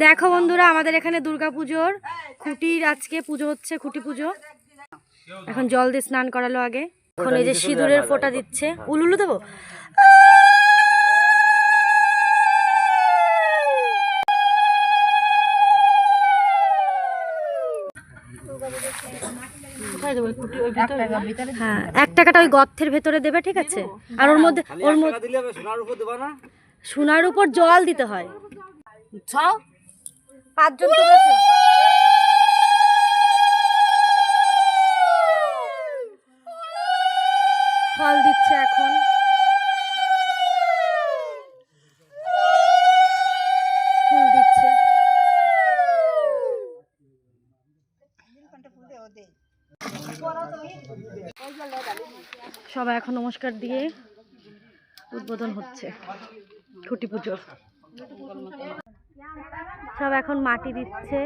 দেখো বন্ধুরা, আমাদের এখানে দুর্গাপুজোর খুঁটির আজকে পুজো হচ্ছে, খুঁটি পুজো। এখন জল দিয়ে স্নান করালো আগে। এখন এই যে সিঁদুরের ফোঁটা দিচ্ছে। উলুলু দেবো? হ্যাঁ, 1 টাকাটা ওই গর্তের ভেতরে দেবে, ঠিক আছে? আর ওর মধ্যে সোনার উপর জল দিতে হয়। 5 জন তুলেছে। ফল দিচ্ছে এখন। ফুল দিচ্ছে। সবাই এখন নমস্কার দিয়ে উদ্বোধন হচ্ছে খুঁটি পুজোর। সব এখন মাটি দিচ্ছে।